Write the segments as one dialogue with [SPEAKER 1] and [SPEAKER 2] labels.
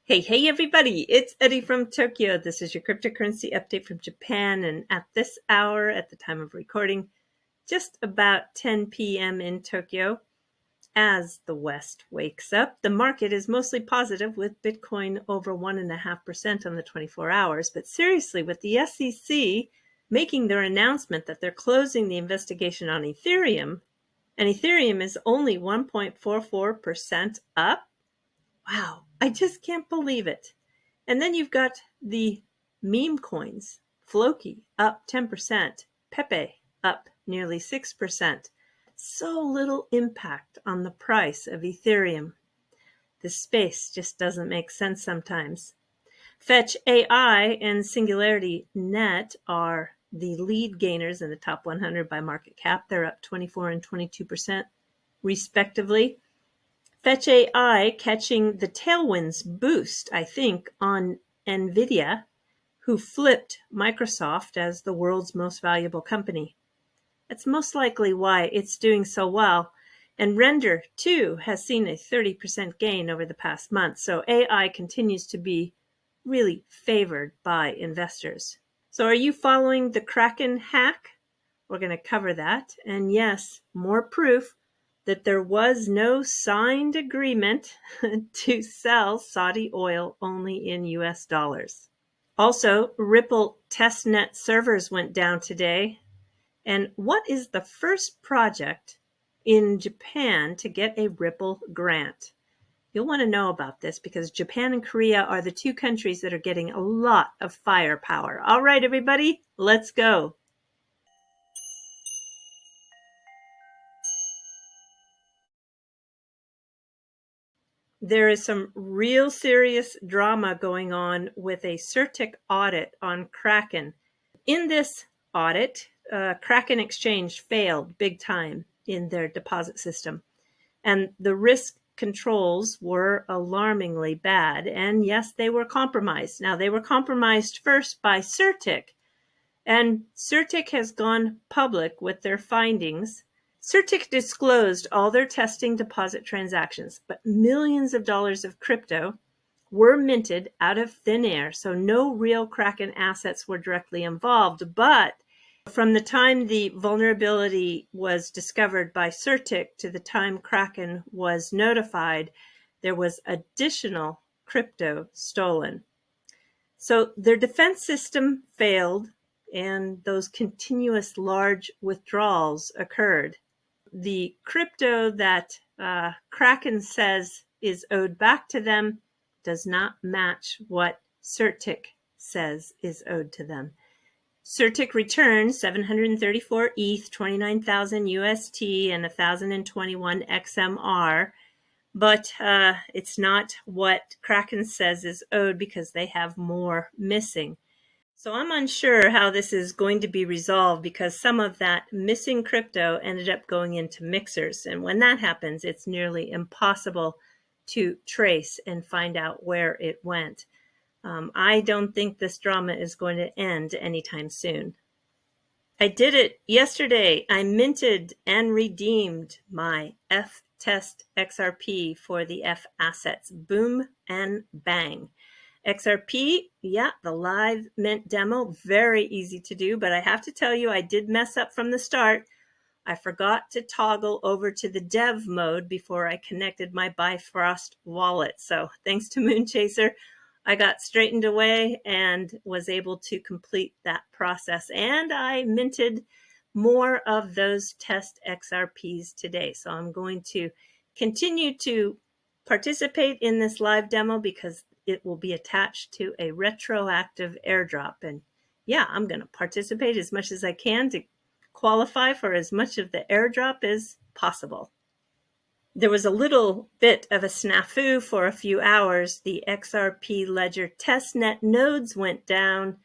[SPEAKER 1] Hey, everybody, it's Eddie from Tokyo. This is your cryptocurrency update from Japan. And at this hour, at the time of recording, just about 10 p.m. in Tokyo, as the West wakes up, the market is mostly positive with Bitcoin over 1.5% on the 24 hours. But seriously, with the SEC making their announcement that they're closing the investigation on Ethereum, and Ethereum is only 1.44% up, wow, I just can't believe it. And then you've got the meme coins. Floki up 10%, Pepe up nearly 6%. So little impact on the price of Ethereum. This space just doesn't make sense sometimes. Fetch AI and Singularity Net are the lead gainers in the top 100 by market cap. They're up 24 and 22% respectively. Fetch AI catching the tailwinds boost, I think, on NVIDIA, who flipped Microsoft as the world's most valuable company. That's most likely why it's doing so well. And Render, too, has seen a 30% gain over the past month. So AI continues to be really favored by investors. So are you following the Kraken hack? We're going to cover that. And yes, more proof that there was no signed agreement to sell Saudi oil only in US dollars. Also, Ripple Testnet servers went down today. And what is the first project in Japan to get a Ripple grant? You'll want to know about this because Japan and Korea are the two countries that are getting a lot of firepower. All right, everybody, let's go. There is some real serious drama going on with a CertiK audit on Kraken. In this audit, Kraken Exchange failed big time in their deposit system. And the risk controls were alarmingly bad. And yes, they were compromised. Now, they were compromised first by CertiK. And CertiK has gone public with their findings. CertiK disclosed all their testing deposit transactions, but millions of dollars of crypto were minted out of thin air, so no real Kraken assets were directly involved. But from the time the vulnerability was discovered by CertiK to the time Kraken was notified, there was additional crypto stolen. So their defense system failed, and those continuous large withdrawals occurred. The crypto that Kraken says is owed back to them does not match what CertiK says is owed to them. CertiK returned 734 ETH, 29,000 UST, and 1,021 XMR, but it's not what Kraken says is owed because they have more missing. So I'm unsure how this is going to be resolved because some of that missing crypto ended up going into mixers. And when that happens, it's nearly impossible to trace and find out where it went. I don't think this drama is going to end anytime soon. I did it yesterday. I minted and redeemed my F-Test XRP for the F assets. Boom and bang. XRP, yeah, the live mint demo, very easy to do, but I have to tell you, I did mess up from the start. I forgot to toggle over to the dev mode before I connected my Bifrost wallet. So thanks to Moonchaser, I got straightened away and was able to complete that process. And I minted more of those test XRPs today. So I'm going to continue to participate in this live demo because it will be attached to a retroactive airdrop. And yeah, I'm going to participate as much as I can to qualify for as much of the airdrop as possible. There was a little bit of a snafu for a few hours. The XRP Ledger Testnet nodes went down.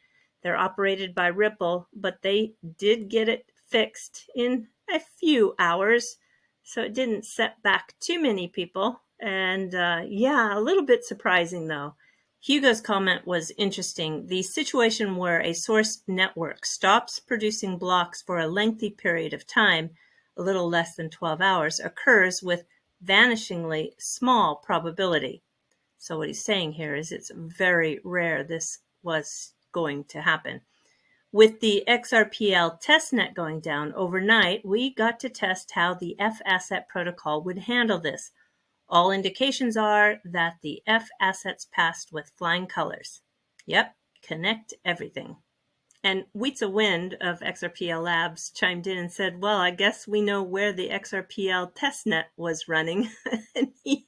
[SPEAKER 1] They're operated by Ripple, but they did get it fixed in a few hours, so it didn't set back too many people. And yeah, a little bit surprising though. Hugo's comment was interesting. The situation where a source network stops producing blocks for a lengthy period of time, a little less than 12 hours, occurs with vanishingly small probability. So what he's saying here is it's very rare this was going to happen. With the XRPL testnet going down overnight, we got to test how the F-asset protocol would handle this. All indications are that the F-assets passed with flying colors. Yep, connect everything. And Weitza Wind of XRPL Labs chimed in and said, well, I guess we know where the XRPL testnet was running. And he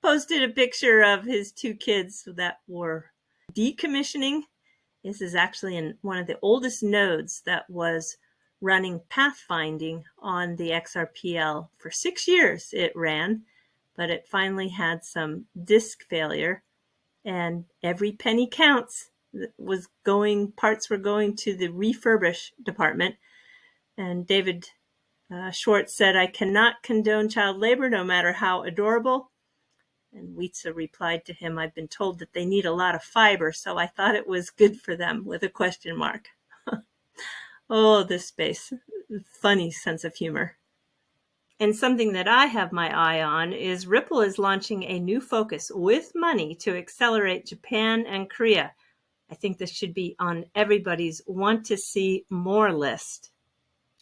[SPEAKER 1] posted a picture of his two kids that were decommissioning. This is actually in one of the oldest nodes that was running pathfinding on the XRPL. For 6 years it ran, but it finally had some disk failure, and every penny counts. Parts were going to the refurbish department. And David Schwartz said, I cannot condone child labor, no matter how adorable. And Weitza replied to him, I've been told that they need a lot of fiber, so I thought it was good for them, with a question mark. Oh, this space. Funny sense of humor. And something that I have my eye on is Ripple is launching a new focus with money to accelerate Japan and Korea. I think this should be on everybody's want to see more list.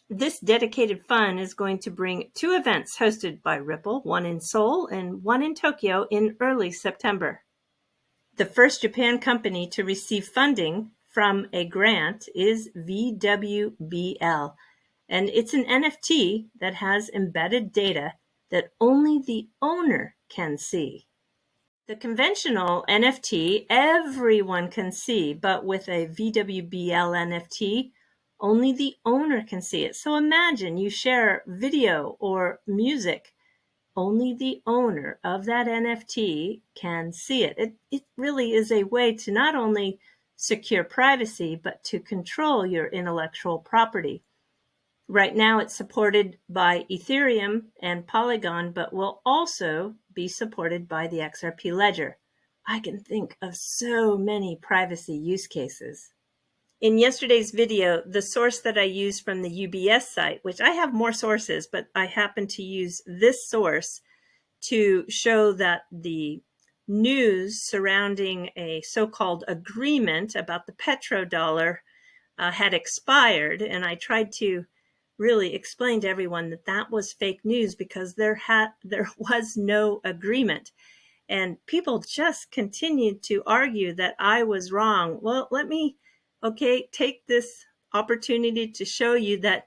[SPEAKER 1] This dedicated fund is going to bring 2 events hosted by Ripple, one in Seoul and one in Tokyo in early September. The first Japan company to receive funding from a grant is VWBL, and it's an NFT that has embedded data that only the owner can see. The conventional NFT, everyone can see, but with a VWBL NFT, only the owner can see it. So imagine you share video or music. Only the owner of that NFT can see it. It really is a way to not only secure privacy, but to control your intellectual property. Right now it's supported by Ethereum and Polygon, but will also be supported by the XRP ledger. I can think of so many privacy use cases. In yesterday's video, the source that I used from the UBS site, which I have more sources, but I happen to use this source to show that the news surrounding a so-called agreement about the petrodollar had expired, and I tried to really explain to everyone that that was fake news because there was no agreement. And people just continued to argue that I was wrong. Well, let me, take this opportunity to show you that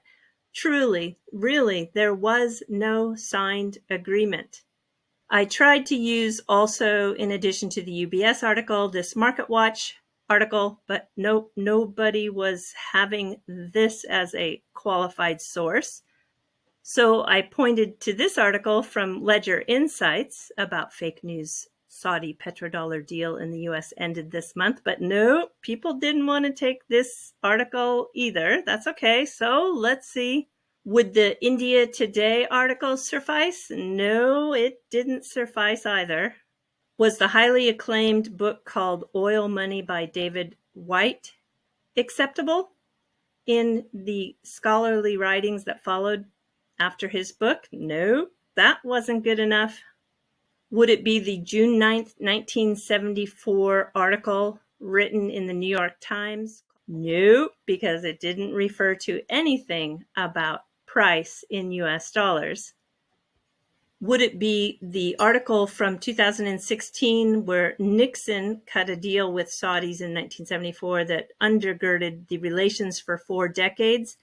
[SPEAKER 1] truly, really, there was no signed agreement. I tried to use also, in addition to the UBS article, this MarketWatch article, but nope, nobody was having this as a qualified source. So I pointed to this article from Ledger Insights about fake news Saudi petrodollar deal in the US ended this month, but no, people didn't want to take this article either. That's okay. So let's see. Would the India Today article suffice? No, it didn't suffice either. Was the highly acclaimed book called Oil Money by David White acceptable in the scholarly writings that followed after his book? No, that wasn't good enough. Would it be the June 9th, 1974 article written in the New York Times? No, because it didn't refer to anything about price in US dollars. Would it be the article from 2016 where Nixon cut a deal with Saudis in 1974 that undergirded the relations for 4 decades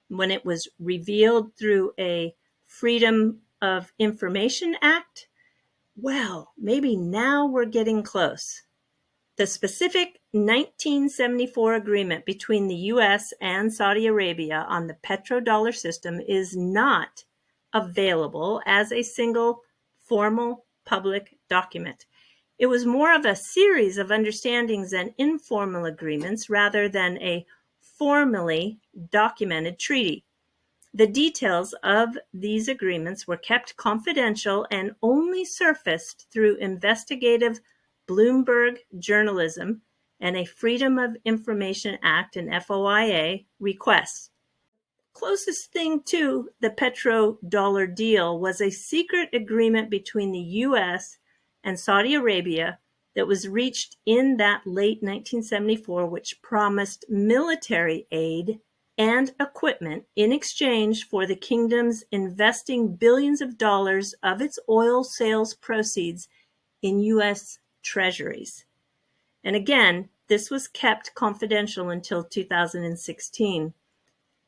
[SPEAKER 1] when it was revealed through a Freedom of Information Act? Well, maybe now we're getting close. The specific 1974 agreement between the US and Saudi Arabia on the petrodollar system is not available as a single formal public document. It was more of a series of understandings and informal agreements rather than a formally documented treaty. The details of these agreements were kept confidential and only surfaced through investigative Bloomberg journalism and a Freedom of Information Act and FOIA requests. Closest thing to the petrodollar deal was a secret agreement between the US and Saudi Arabia that was reached in that late 1974, which promised military aid and equipment in exchange for the kingdom's investing billions of dollars of its oil sales proceeds in U.S. treasuries. And again, this was kept confidential until 2016.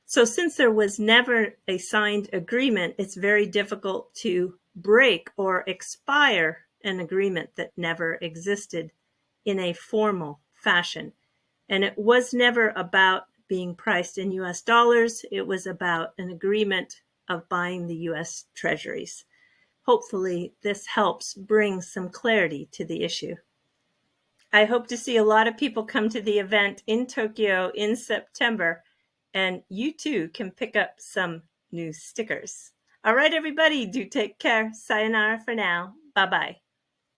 [SPEAKER 1] So since there was never a signed agreement, it's very difficult to break or expire an agreement that never existed in a formal fashion. And it was never about being priced in US dollars. It was about an agreement of buying the US treasuries. Hopefully, this helps bring some clarity to the issue. I hope to see a lot of people come to the event in Tokyo in September, and you too can pick up some new stickers. All right, everybody, do take care. Sayonara for now. Bye-bye.